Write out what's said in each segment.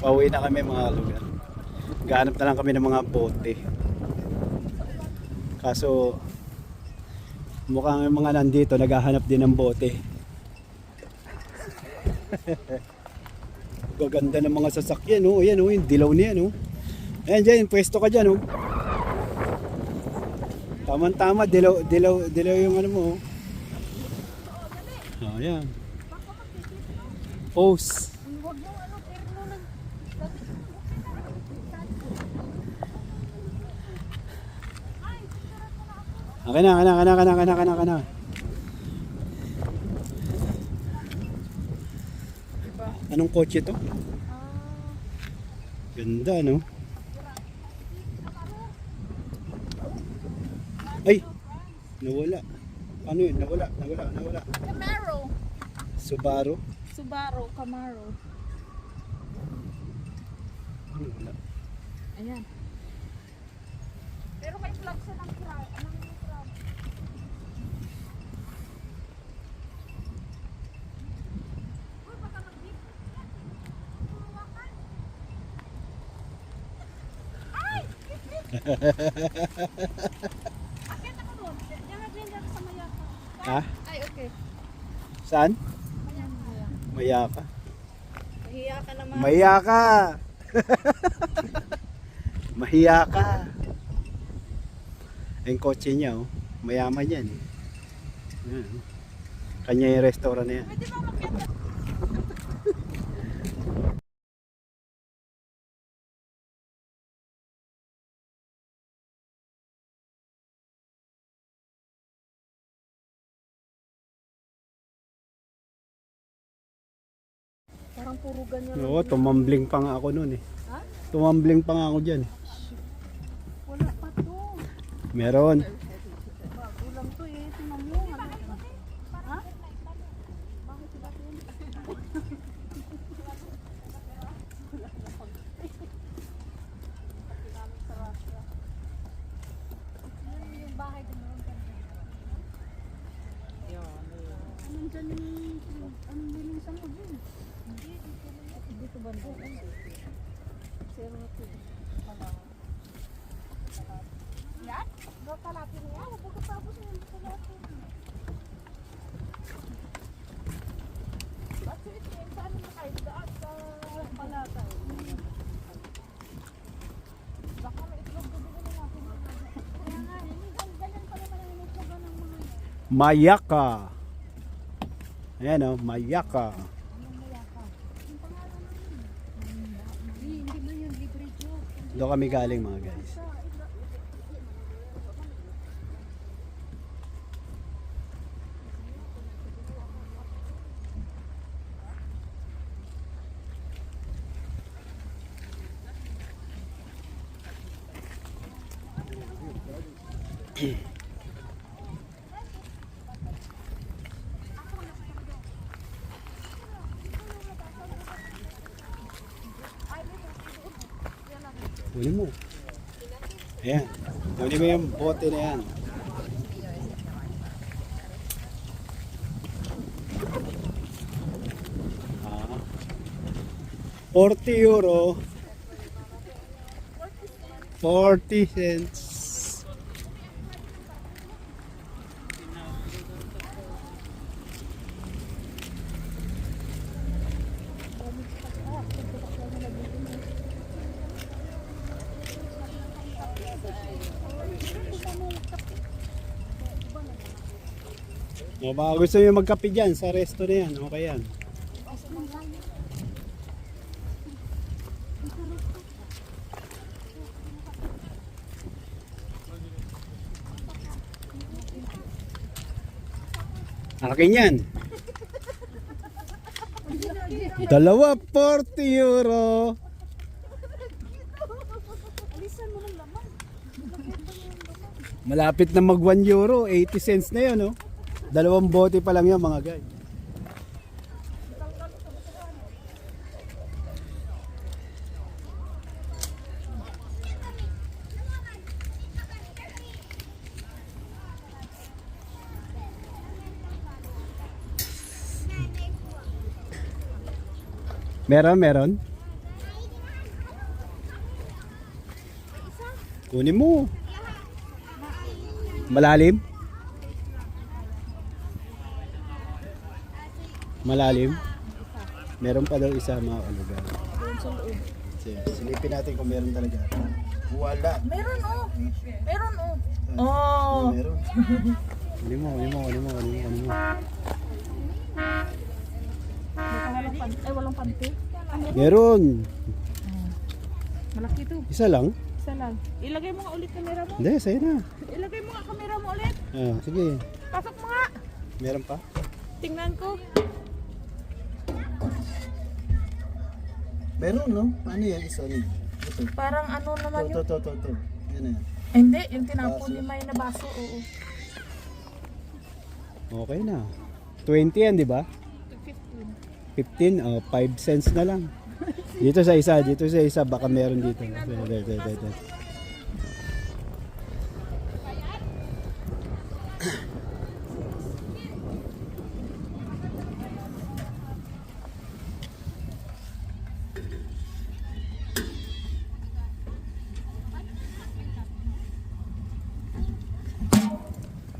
Pauwi na kami mga lugar. Gahanap na lang kami ng mga bote. Kaso mukhang yung mga nandito naghahanap din ng bote. Gaganda ng mga sasakyan, oh. Ayan, oh, yung dilaw niya, no. Ayan dyan, pwesto ka dyan, oh. Tama-tama, dilaw yung ano mo, oh. Oh, ayan. Pose. Akin na. Anong kotse to? Ganda, no? Ay! Nawala. Ano yun? Nawala. Camaro. Subaru? Camaro. Wala. Ayan. Pero may plug siya ng crowd. Akit ako doon. Diyan natin sa Mayaka. Ha? Ay, okay. Saan? Mayaka. Mayaka. Mahiya ka naman. Mahiya ka! Mahiya ka! Yung kotse niya, oh. Mayaman yan, eh. Yan, oh. Kanya yung restaurant na yan. Pwede ba makiat? Parang puro ganyan. Oo, tumambling pa nga ako nun, eh. Ha? Tumambling pa nga ako dyan. Wala pa to. Meron. Bago lang to eh. Tingnan mo. Ha? Bakit ba ito? Yung bahay din mo. Anong dyan yung... Anong nilisan mo dyan? Dito ba ito? Zero na ito. Yan? Kalapin niya. Huwag tapos na yung kalapin. Ba't ito yung saan na kayo? Daan sa palata. Baka may itlog ko din na natin. Kaya nga, ganyan pa naman ang itlogan ng mga... Mayaka. Ayan, oh. Mayaka. Hindi mo yung libre joke. Doon kami galing, mga guys. Huli mo. Ayan. Huli mo yung bote na yan. Ah. 40 euro. 40 cents. O, baka gusto nyo magkape dyan sa resto na yan, okay yan. Akin yan. Dalawa, 40 euro. Malapit na mag 1 euro, 80 cents na yun, no? Dalawang bote pa lang yan, mga guys. Meron. Kunin mo. Malalim? Malalim? Meron pa daw isa mga kalugar. Doon sa loob. Sige, silipin natin kung meron talaga. Wala. Meron oh. Meron oh. Oh. Meron. Kunin mo. Baka walang panty. Ay, walang panty. Ah, meron. Meron. Malaki to. Isa lang? Isa lang. Ilagay mo nga ulit kamera mo. Hindi, sa'yo na. Ilagay mo nga kamera mo ulit. Ah, sige. Pasok mo nga. Meron pa? Tingnan ko. Meron, no? Ano yan? Isa rin. Ito. Parang ano naman yun. Ito. Yan yan. Hindi, yung tinapon Baso. ni May na baso. Oo. Okay na. 20 yan, di ba? 15, 5 cents na lang. Dito sa isa, baka meron dito. Ito.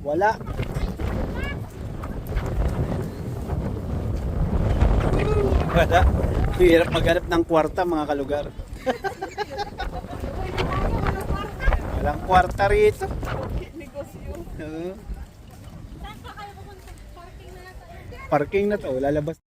Wala. Wala. Hirap maghanap ng kwarta mga kalugar. Walang kwarta rito. Oo. Parking na to, lalabas.